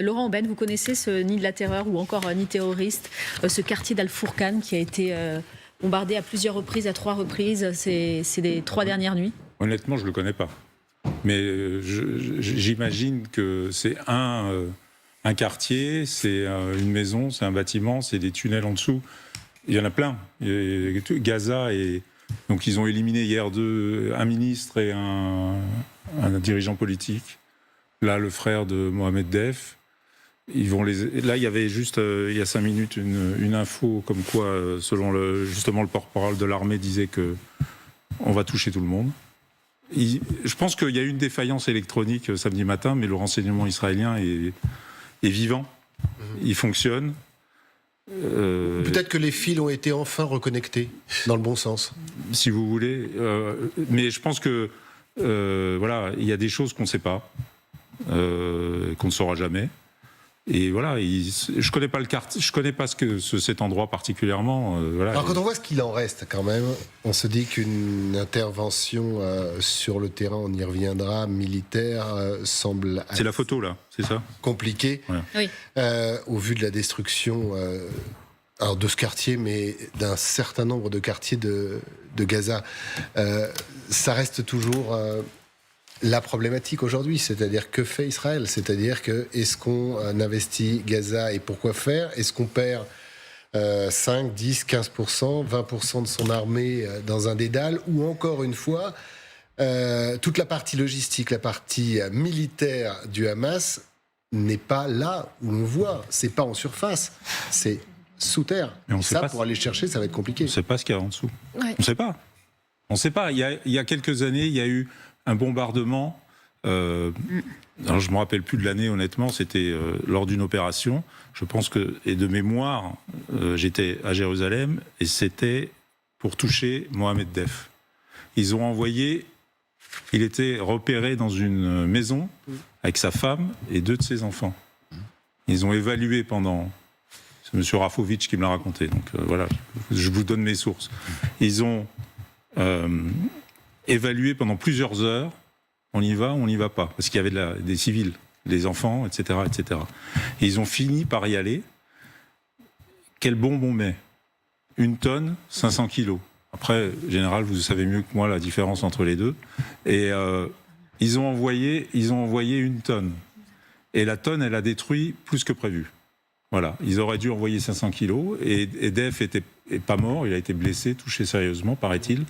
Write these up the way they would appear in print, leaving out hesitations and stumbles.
Laurent Aubaine, vous connaissez ce nid de la terreur ou encore nid terroriste, ce quartier d'Al-Fourqan qui a été bombardé à plusieurs reprises, à 3 reprises, c'est les 3 dernières nuits? Honnêtement, je ne le connais pas. Mais j'imagine que c'est un quartier, c'est une maison, c'est un bâtiment, c'est des tunnels en dessous. Il y en a plein. Gaza, et donc ils ont éliminé hier un ministre et un dirigeant politique. Là, le frère de Mohamed Def. Là, il y avait juste, il y a 5 minutes, une info comme quoi, justement, le porte-parole de l'armée disait que on va toucher tout le monde. Je pense qu'il y a eu une défaillance électronique samedi matin, mais le renseignement israélien est vivant. Il fonctionne. Peut-être que les fils ont été enfin reconnectés dans le bon sens. Si vous voulez. Mais je pense que voilà, il y a des choses qu'on ne sait pas, qu'on ne saura jamais. Et voilà, je connais pas le quartier, je connais pas cet endroit particulièrement. Voilà. Alors quand on voit ce qu'il en reste quand même, on se dit qu'une intervention sur le terrain, on y reviendra, militaire, semble c'est la photo là, c'est ça, compliqué. Ouais. Oui. Au vu de la destruction alors de ce quartier, mais d'un certain nombre de quartiers de Gaza. Ça reste toujours la problématique aujourd'hui, c'est-à-dire que fait Israël ? C'est-à-dire que est-ce qu'on investit Gaza et pourquoi faire ? Est-ce qu'on perd 5, 10, 15%, 20% de son armée dans un dédale ? Ou encore une fois, toute la partie logistique, la partie militaire du Hamas n'est pas là où l'on voit, c'est pas en surface, c'est sous terre. Mais on Et sait ça, pas pour aller chercher, ça va être compliqué. On ne sait pas ce qu'il y a en dessous. Ouais. On ne sait pas. On ne sait pas. Il y a quelques années, il y a eu un bombardement. Alors je ne me rappelle plus de l'année, honnêtement. C'était lors d'une opération. Je pense que, et de mémoire, j'étais à Jérusalem et c'était pour toucher Mohamed Def. Ils ont envoyé. Il était repéré dans une maison avec sa femme et 2 de ses enfants. Ils ont évalué pendant. C'est M. Rafovitch qui me l'a raconté. Donc voilà, je vous donne mes sources. Ils ont évalué pendant plusieurs heures, on y va ou on n'y va pas, parce qu'il y avait des civils, des enfants, etc., etc. Et ils ont fini par y aller. Quelle bombe on met ? 1 tonne, 500 kilos. Après, général, vous savez mieux que moi la différence entre les deux. Et ils ont envoyé 1 tonne. Et la tonne, elle a détruit plus que prévu. Voilà, ils auraient dû envoyer 500 kilos et Def est pas mort, il a été blessé, touché sérieusement, paraît-il.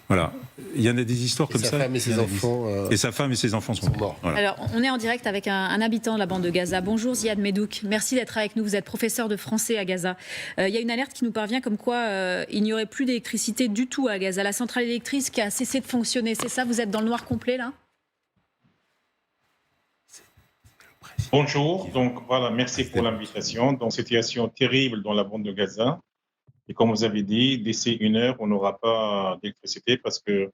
Voilà, il y en a des histoires comme ça. Sa femme et ses enfants. Et sa femme et ses enfants sont morts. Voilà. Alors, on est en direct avec un habitant de la bande de Gaza. Bonjour Ziad Medouk, merci d'être avec nous. Vous êtes professeur de français à Gaza. Il y a une alerte qui nous parvient comme quoi il n'y aurait plus d'électricité du tout à Gaza. La centrale électrique qui a cessé de fonctionner, c'est ça ? Vous êtes dans le noir complet là ? Bonjour, donc voilà, merci pour l'invitation. Donc, situation terrible dans la bande de Gaza. Et comme vous avez dit, d'ici 1 heure, on n'aura pas d'électricité parce que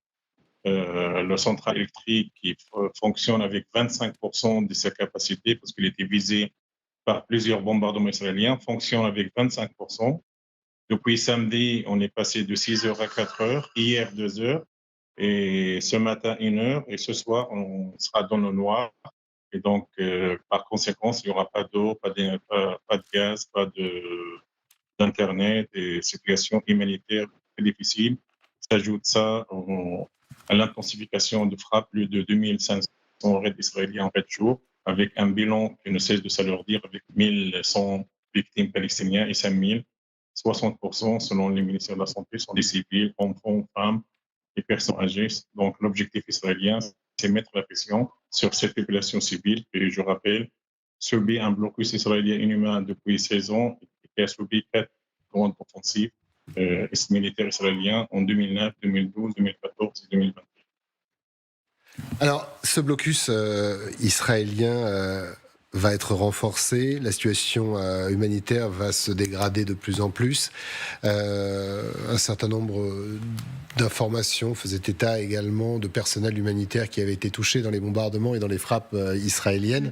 la centrale électrique qui fonctionne avec 25% de sa capacité, parce qu'il était visé par plusieurs bombardements israéliens, fonctionne avec 25%. Depuis samedi, on est passé de 6 heures à 4 heures, hier 2 heures, et ce matin 1 heure, et ce soir, on sera dans le noir. Et donc, par conséquent, il n'y aura pas d'eau, pas de gaz, pas d'Internet, et situation humanitaire très difficile. S'ajoute ça à l'intensification de frappes, plus de 2500 raids israéliens en 4 jours, avec un bilan qui ne cesse de s'alourdir, avec 1100 victimes palestiniennes et 5000. 60% selon les ministères de la Santé sont des civils, enfants, femmes et personnes âgées. Donc, l'objectif israélien, c'est mettre la pression sur cette population civile qui, je rappelle, subit un blocus israélien inhumain depuis 16 ans et qui a subi 4 grandes offensives militaires israéliens en 2009, 2012, 2014 et 2020. Alors, ce blocus israélien va être renforcé, la situation humanitaire va se dégrader de plus en plus. Un certain nombre d'informations faisaient état également de personnel humanitaire qui avait été touché dans les bombardements et dans les frappes israéliennes.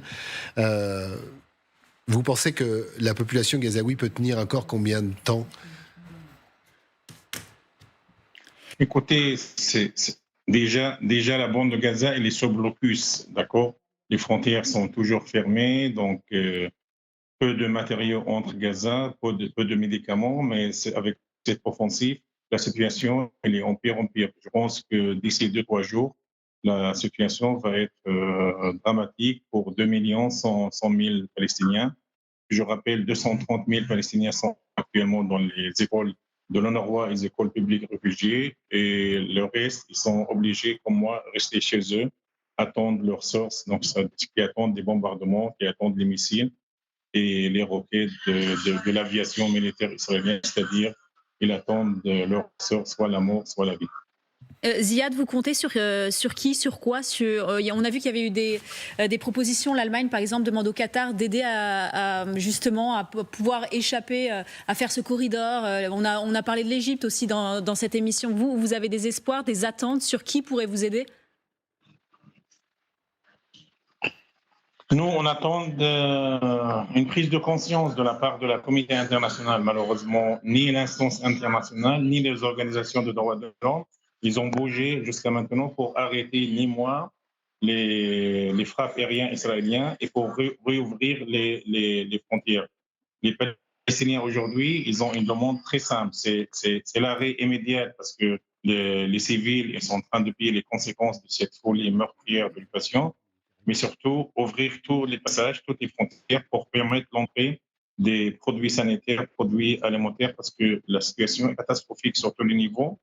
Vous pensez que la population gazaoui peut tenir encore combien de temps ? Écoutez, déjà la bande de Gaza, elle est sous blocus, d'accord ? Les frontières sont toujours fermées, donc peu de matériaux entre Gaza, peu de médicaments, mais avec cette offensive, la situation elle est en pire en pire. Je pense que d'ici 2-3 jours, la situation va être dramatique pour 2 100 000 Palestiniens. Je rappelle, 230 000 Palestiniens sont actuellement dans les écoles de l'UNRWA et les écoles publiques réfugiées, et le reste, ils sont obligés, comme moi, rester chez eux, attendre leur source, donc qui attendent des bombardements, qui attendent les missiles et les roquettes de l'aviation militaire israélienne, c'est-à-dire ils attendent de leur sort soit la mort, soit la vie. Ziad, vous comptez sur qui, sur quoi on a vu qu'il y avait eu des propositions. L'Allemagne, par exemple, demande au Qatar d'aider justement à pouvoir échapper, à faire ce corridor. On a parlé de l'Égypte aussi dans cette émission. Vous avez des espoirs, des attentes sur qui pourrait vous aider? Nous, on attend une prise de conscience de la part de la communauté internationale. Malheureusement, ni l'instance internationale, ni les organisations de droits de l'homme, ils ont bougé jusqu'à maintenant pour arrêter ni moi les frappes aériennes israéliennes et pour réouvrir les frontières. Les Palestiniens aujourd'hui, ils ont une demande très simple, c'est l'arrêt immédiat parce que les civils ils sont en train de payer les conséquences de cette folie meurtrière de l'occupation, mais surtout ouvrir tous les passages, toutes les frontières pour permettre l'entrée des produits sanitaires, produits alimentaires, parce que la situation est catastrophique sur tous les niveaux.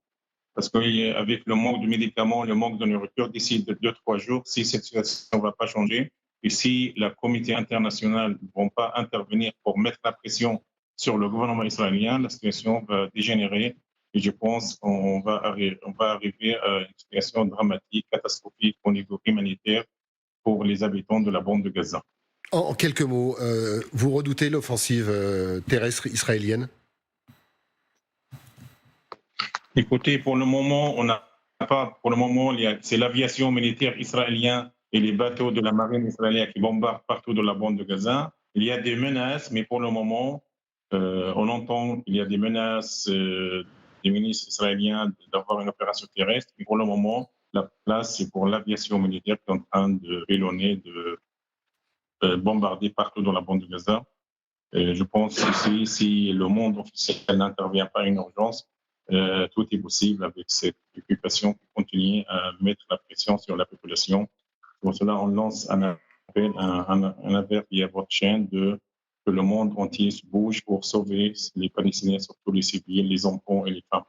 Parce qu'avec le manque de médicaments, le manque de nourriture, d'ici 2-3 jours, si cette situation ne va pas changer, et si la communauté internationale ne va pas intervenir pour mettre la pression sur le gouvernement israélien, la situation va dégénérer. Et je pense qu'on va arriver à une situation dramatique, catastrophique au niveau humanitaire pour les habitants de la bande de Gaza. En quelques mots, vous redoutez l'offensive terrestre israélienne? Écoutez, pour le moment, on n'a pas. Pour le moment, c'est l'aviation militaire israélienne et les bateaux de la marine israélienne qui bombardent partout dans la bande de Gaza. Il y a des menaces, mais pour le moment, on entend qu'il y a des menaces des ministres israéliens d'avoir une opération terrestre. Mais pour le moment, la place, c'est pour l'aviation militaire qui est en train de vélonner, de bombarder partout dans la bande de Gaza. Je pense que si le monde officiel n'intervient pas en urgence, tout est possible avec cette occupation qui continue à mettre la pression sur la population. Pour cela, on lance un appel, un appel via votre chaîne que le monde entier se bouge pour sauver les Palestiniens, surtout les civils, les enfants et les femmes.